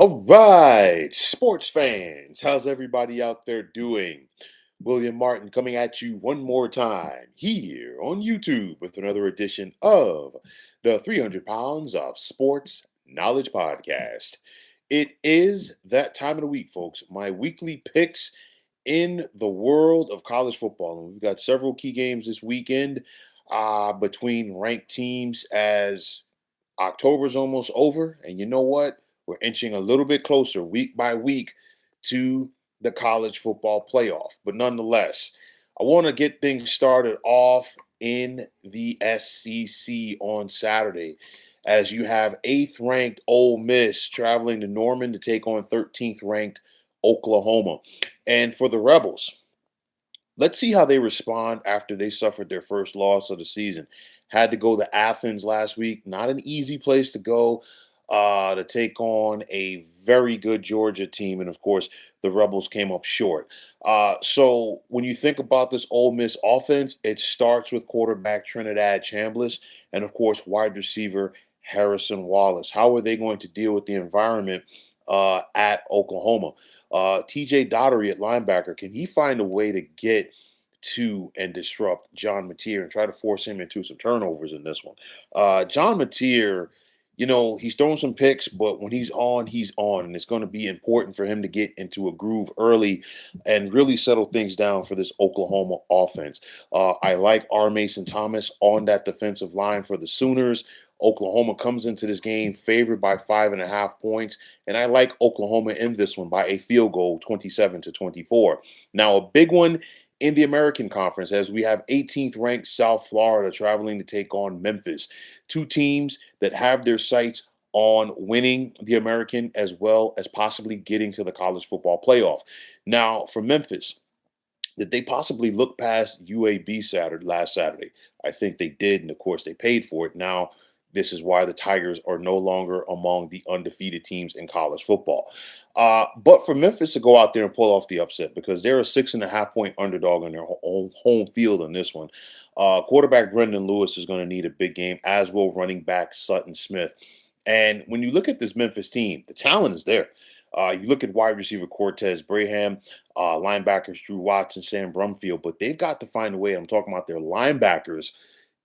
All right, sports fans, how's everybody out there doing? William Martin coming at you one more time here on YouTube with another edition of the 300 Pounds of Sports Knowledge Podcast. It is that time of the week, folks. My weekly picks in the world of college football. And we've got several key games this weekend between ranked teams as October's almost over, and you know what? We're inching a little bit closer week by week to the college football playoff. But nonetheless, I want to get things started off in the SEC on Saturday as you have 8th ranked Ole Miss traveling to Norman to take on 13th ranked Oklahoma. And for the Rebels, let's see how they respond after they suffered their first loss of the season. Had to go to Athens last week. Not an easy place to go to take on a very good Georgia team. And of course, the Rebels came up short. So when you think about this Ole Miss offense, it starts with quarterback Trinidad Chambliss and, of course, wide receiver Harrison Wallace. How are they going to deal with the environment at Oklahoma? TJ Dottery at linebacker, can he find a way to get to and disrupt John Mateer and try to force him into some turnovers in this one? John Mateer, he's throwing some picks, but when he's on, he's on. And it's going to be important for him to get into a groove early and really settle things down for this Oklahoma offense. I like R. Mason Thomas on that defensive line for the Sooners. Oklahoma comes into this game favored by 5.5 points, and I like Oklahoma in this one by a field goal, 27-24. Now, a big one in the American Conference as we have 18th ranked South Florida traveling to take on Memphis. Two teams that have their sights on winning the American as well as possibly getting to the college football playoff. Now, for Memphis, did they possibly look past UAB last Saturday? I think they did, and of course they paid for it. Now, this is why the Tigers are no longer among the undefeated teams in college football. But for Memphis to go out there and pull off the upset, because they're a 6.5 point underdog on their own home field in this one. Quarterback Brendan Lewis is going to need a big game, as will running back Sutton Smith. And when you look at this Memphis team, the talent is there. You look at wide receiver Cortez Braham, linebackers Drew Watson, Sam Brumfield, but they've got to find a way. I'm talking about their linebackers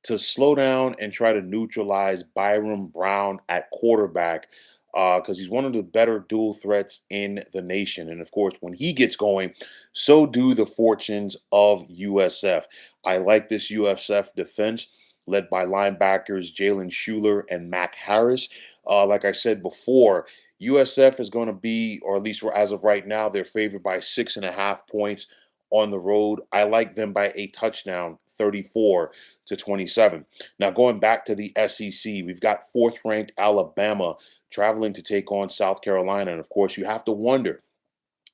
to slow down and try to neutralize Byram Brown at quarterback because he's one of the better dual threats in the nation. And of course, when he gets going, so do the fortunes of USF. I like this USF defense led by linebackers Jalen Schuler and Mac Harris. Like I said before, USF is going to be, or at least as of right now, they're favored by 6.5 points on the road. I like them by a touchdown, 34-27. Now, going back to the SEC, we've got 4th ranked Alabama traveling to take on South Carolina. And of course, you have to wonder,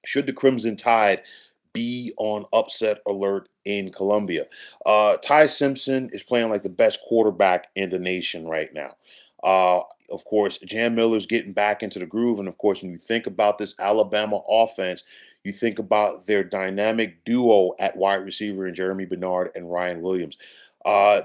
should the Crimson Tide be on upset alert in Columbia? Ty Simpson is playing like the best quarterback in the nation right now. Of course, Jam Miller's getting back into the groove. And of course, when you think about this Alabama offense, you think about their dynamic duo at wide receiver in Jeremy Bernard and Ryan Williams.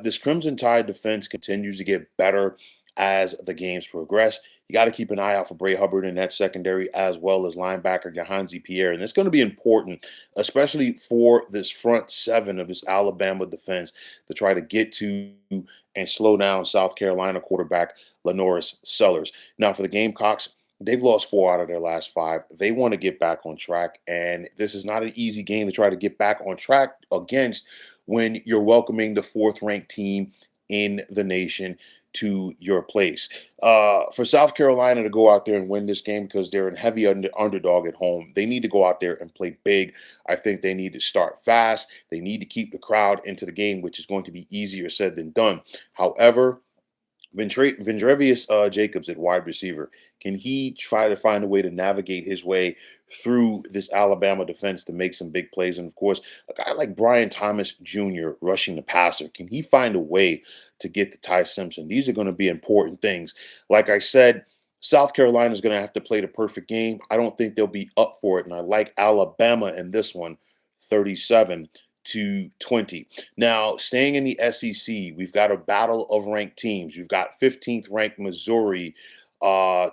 This Crimson Tide defense continues to get better as the games progress. You got to keep an eye out for Bray Hubbard in that secondary, as well as linebacker Gahanzi Pierre. And it's going to be important, especially for this front seven of this Alabama defense, to try to get to and slow down South Carolina quarterback Lenoris Sellers. Now, for the Gamecocks, they've lost 4 out of their last 5. They want to get back on track, and this is not an easy game to try to get back on track against when you're welcoming the 4th-ranked team in the nation to your place. For South Carolina to go out there and win this game, because they're a heavy underdog at home, they need to go out there and play big. I think they need to start fast. They need to keep the crowd into the game, which is going to be easier said than done. However, Vendrevius Jacobs at wide receiver, can he try to find a way to navigate his way through this Alabama defense to make some big plays? And of course, a guy like Brian Thomas Jr. rushing the passer, can he find a way to get to Ty Simpson? These are going to be important things. Like I said, South Carolina is going to have to play the perfect game. I don't think they'll be up for it. And I like Alabama in this one, 37-20. Now, staying in the SEC, we've got a battle of ranked teams. You've got 15th ranked Missouri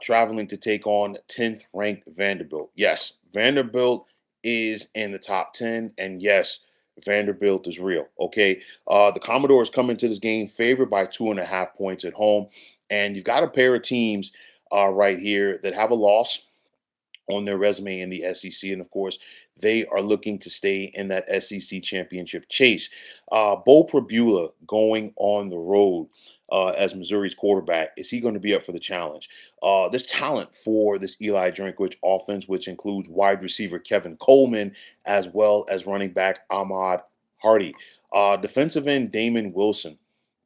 traveling to take on 10th ranked Vanderbilt. Yes, Vanderbilt is in the top 10, and yes, Vanderbilt is real. Okay. The Commodores come into this game favored by 2.5 points at home, and you've got a pair of teams right here that have a loss on their resume in the SEC. And of course, they are looking to stay in that SEC championship chase. Bo Prabula going on the road as Missouri's quarterback. Is he going to be up for the challenge? This talent for this Eli Drinkwitz offense, which includes wide receiver Kevin Coleman, as well as running back Ahmad Hardy. Defensive end Damon Wilson.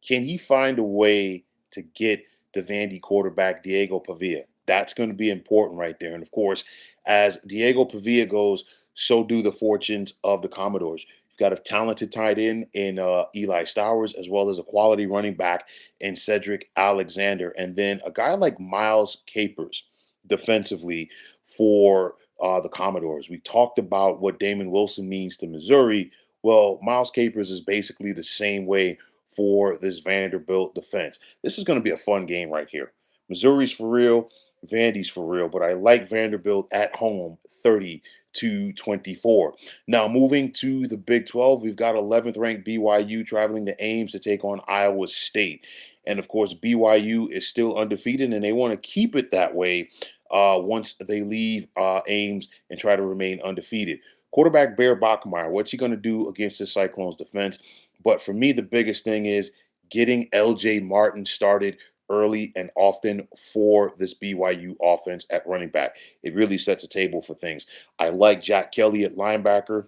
Can he find a way to get the Vandy quarterback Diego Pavia? That's going to be important right there. And of course, as Diego Pavia goes, so do the fortunes of the Commodores. You've got a talented tight end in Eli Stowers, as well as a quality running back in Cedric Alexander. And then a guy like Miles Capers defensively for the Commodores. We talked about what Damon Wilson means to Missouri. Well, Miles Capers is basically the same way for this Vanderbilt defense. This is going to be a fun game right here. Missouri's for real. Vandy's for real, but I like Vanderbilt at home 30-24. Now, moving to the Big 12, we've got 11th ranked BYU traveling to Ames to take on Iowa State. And of course, BYU is still undefeated, and they want to keep it that way once they leave Ames and try to remain undefeated. Quarterback Bear Bachmeyer, what's he going to do against the Cyclones defense? But for me, the biggest thing is getting LJ Martin started early and often for this BYU offense at running back. It really sets a table for things. I like Jack Kelly at linebacker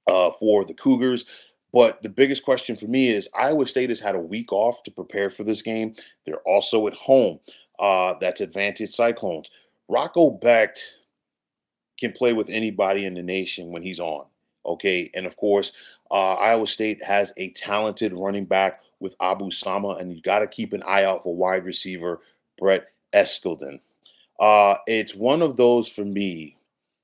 for the Cougars. But the biggest question for me is Iowa State has had a week off to prepare for this game. They're also at home. That's advantage Cyclones. Rocco Becht can play with anybody in the nation when he's on. Okay. And of course, Iowa State has a talented running back with Abu Sama, and you got to keep an eye out for wide receiver Brett Eskeldon. It's one of those for me.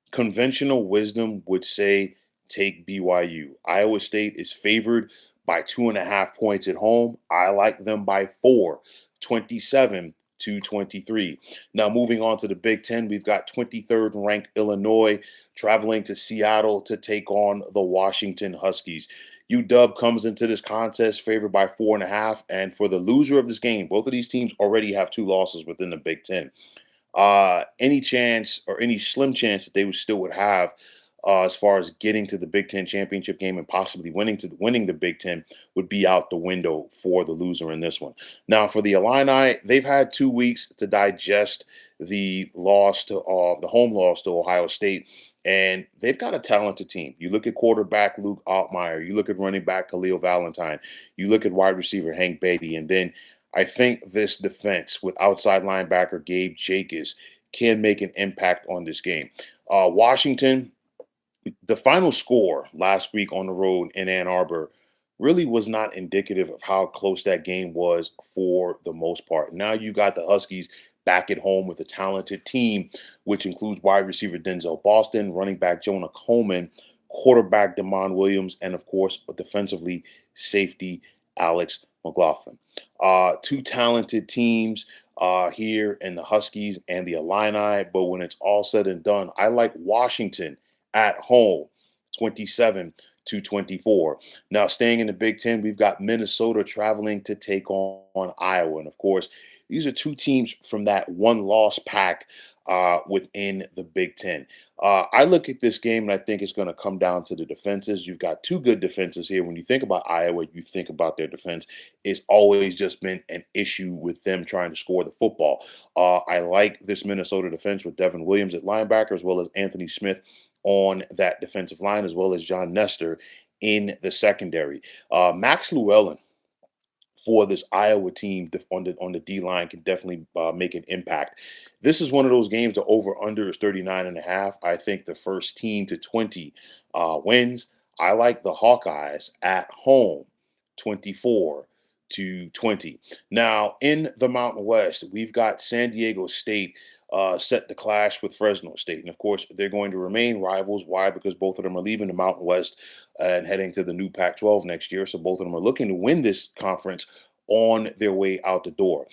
Conventional wisdom would say take BYU. Iowa State is favored by 2.5 points at home. I like them by 4, 27-23. Now, moving on to the Big Ten, we've got 23rd ranked Illinois traveling to Seattle to take on the Washington Huskies. UW comes into this contest favored by 4.5. And for the loser of this game, both of these teams already have 2 losses within the Big Ten. Any chance or any slim chance that they would have as far as getting to the Big Ten championship game and possibly winning the Big Ten would be out the window for the loser in this one. Now, for the Illini, they've had 2 weeks to digest the home loss to Ohio State, and they've got a talented team. You look at quarterback Luke Altmaier, you look at running back Khalil Valentine, you look at wide receiver Hank Beatty, and then I think this defense with outside linebacker Gabe Jacobs can make an impact on this game. Washington, the final score last week on the road in Ann Arbor really was not indicative of how close that game was for the most part. Now you got the Huskies back at home with a talented team, which includes wide receiver Denzel Boston, running back Jonah Coleman, quarterback Damon Williams, and of course, defensively, safety Alex McLaughlin. Two talented teams here in the Huskies and the Illini, but when it's all said and done, I like Washington at home, 27-24. Now, staying in the Big Ten, we've got Minnesota traveling to take on Iowa. And of course, these are two teams from that one-loss pack within the Big Ten. I look at this game and I think it's going to come down to the defenses. You've got two good defenses here. When you think about Iowa, you think about their defense. It's always just been an issue with them trying to score the football. I like this Minnesota defense with Devin Williams at linebacker, as well as Anthony Smith on that defensive line, as well as John Nestor in the secondary. Max Llewellyn for this Iowa team on the D line can definitely make an impact. This is one of those games. The over under is 39.5. I think the first team to 20 wins. I like the Hawkeyes at home, 24-20. Now in the Mountain West, we've got San Diego State set to clash with Fresno State. And of course, they're going to remain rivals. Why? Because both of them are leaving the Mountain West and heading to the new Pac 12 next year. So both of them are looking to win this conference on their way out the door.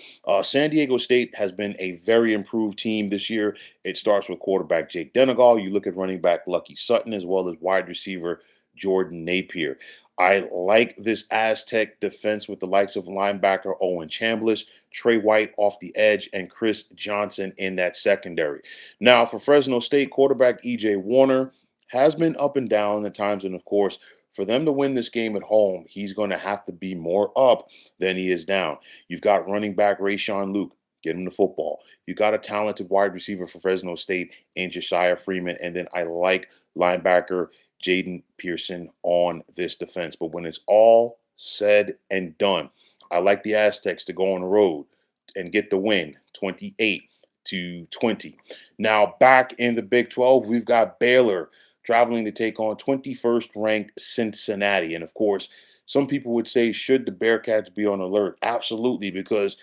San Diego State has been a very improved team this year. It starts with quarterback Jake Denegal. You look at running back Lucky Sutton as well as wide receiver Jordan Napier. I like this Aztec defense with the likes of linebacker Owen Chambliss, Trey White off the edge, and Chris Johnson in that secondary. Now, for Fresno State, quarterback EJ Warner has been up and down at times, and of course, for them to win this game at home, he's going to have to be more up than he is down. You've got running back Rayshawn Luke. Get him the football. You got a talented wide receiver for Fresno State in Josiah Freeman. And then I like linebacker Jaden Pearson on this defense. But when it's all said and done, I like the Aztecs to go on the road and get the win 28-20. Now, back in the Big 12, we've got Baylor traveling to take on 21st ranked Cincinnati. And of course, some people would say, should the Bearcats be on alert? Absolutely, because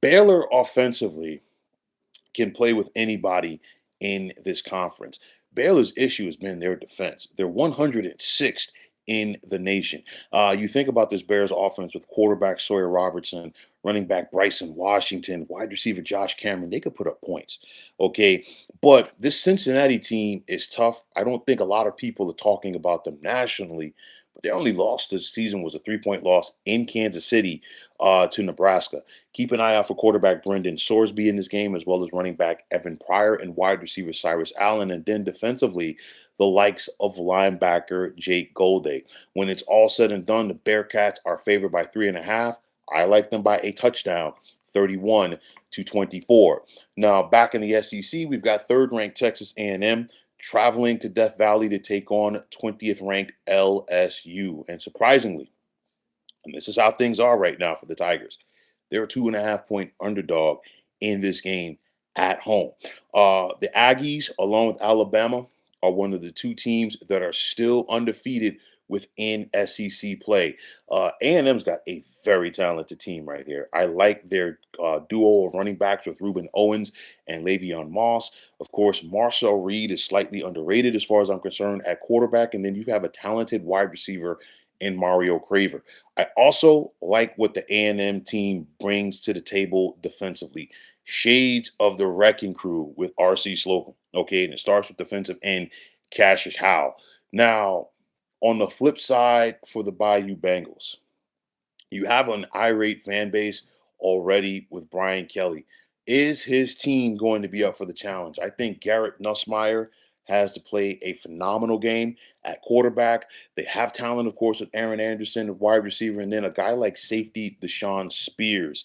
Baylor offensively can play with anybody in this conference. Baylor's issue has been their defense. They're 106th in the nation. You think about this Bears offense with quarterback Sawyer Robertson, running back Bryson Washington, wide receiver Josh Cameron. They could put up points. Okay. But this Cincinnati team is tough. I don't think a lot of people are talking about them nationally. But their only loss this season was a 3-point loss in Kansas City to Nebraska. Keep an eye out for quarterback Brendan Sorsby in this game, as well as running back Evan Pryor and wide receiver Cyrus Allen. And then defensively, the likes of linebacker Jake Golday. When it's all said and done, the Bearcats are favored by 3.5. I like them by a touchdown, 31-24. Now, back in the SEC, we've got third-ranked Texas A&M traveling to Death Valley to take on 20th ranked LSU. And surprisingly, and this is how things are right now for the Tigers, they're a 2.5-point underdog in this game at home. The Aggies, along with Alabama, are one of the two teams that are still undefeated within SEC play. A&M's got a very talented team right here. I like their duo of running backs with Reuben Owens and Le'Veon Moss. Of course, Marcel Reed is slightly underrated as far as I'm concerned at quarterback. And then you have a talented wide receiver in Mario Craver. I also like what the A&M team brings to the table defensively. Shades of the wrecking crew with R.C. Slocum. Okay, and it starts with defensive end Cassius Howe. Now, on the flip side for the Bayou Bengals, you have an irate fan base already with Brian Kelly. Is his team going to be up for the challenge? I think Garrett Nussmeier has to play a phenomenal game at quarterback. They have talent, of course, with Aaron Anderson, the wide receiver, and then a guy like safety Deshaun Spears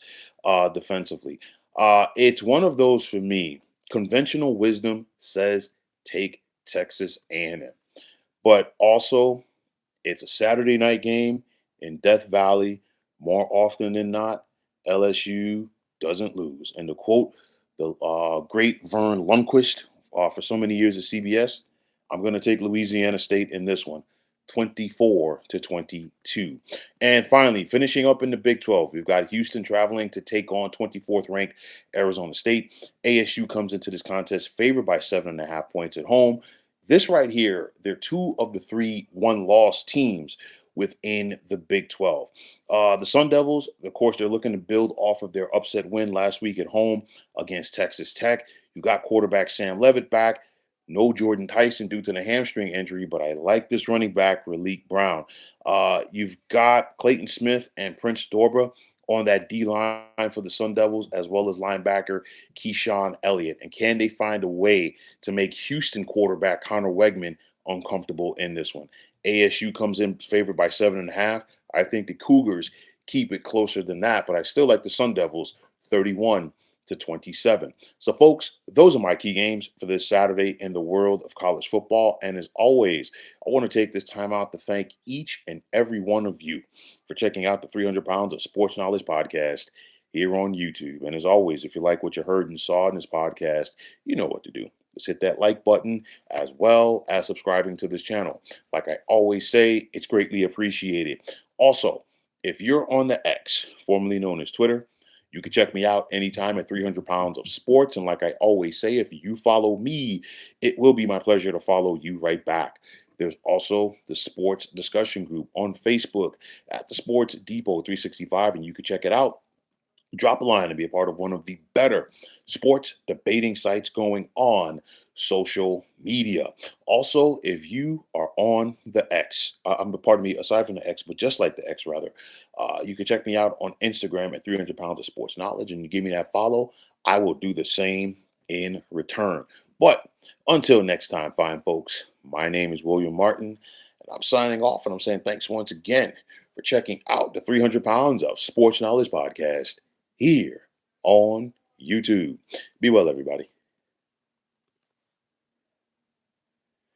defensively. It's one of those for me. Conventional wisdom says take Texas A&M. But also, it's a Saturday night game in Death Valley. More often than not, LSU doesn't lose. And to quote the great Vern Lundquist for so many years at CBS, I'm going to take Louisiana State in this one, 24-22. And finally, finishing up in the Big 12, we've got Houston traveling to take on 24th ranked Arizona State. ASU comes into this contest favored by 7.5 points at home. This right here, they're two of the three one-loss teams within the Big 12. The Sun Devils, of course, they're looking to build off of their upset win last week at home against Texas Tech. You got quarterback Sam Levitt back. No Jordan Tyson due to the hamstring injury, but I like this running back, Raleek Brown. You've got Clayton Smith and Prince Dorbra on that D-line for the Sun Devils, as well as linebacker Keyshawn Elliott. And can they find a way to make Houston quarterback Connor Wegman uncomfortable in this one? ASU comes in favored by 7.5. I think the Cougars keep it closer than that, but I still like the Sun Devils 31-27. So, folks, those are my key games for this Saturday in the world of college football. And as always, I want to take this time out to thank each and every one of you for checking out the 300 Pounds of Sports Knowledge podcast here on YouTube. And as always, if you like what you heard and saw in this podcast, you know what to do. Just hit that like button as well as subscribing to this channel. Like I always say, it's greatly appreciated. Also, if you're on the X, formerly known as Twitter, you can check me out anytime at 300 Pounds of Sports. And like I always say, if you follow me, it will be my pleasure to follow you right back. There's also the sports discussion group on Facebook at the Sports Depot 365, and you can check it out. Drop a line and be a part of one of the better sports debating sites going on social media. Also, if you are on the X, pardon me, aside from the X, but just like the X rather, you can check me out on Instagram at 300 pounds of sports knowledge, and you give me that follow. I will do the same in return. But until next time, fine folks, my name is William Martin, and I'm signing off, and I'm saying thanks once again for checking out the 300 pounds of sports knowledge podcast here on YouTube. Be well, everybody.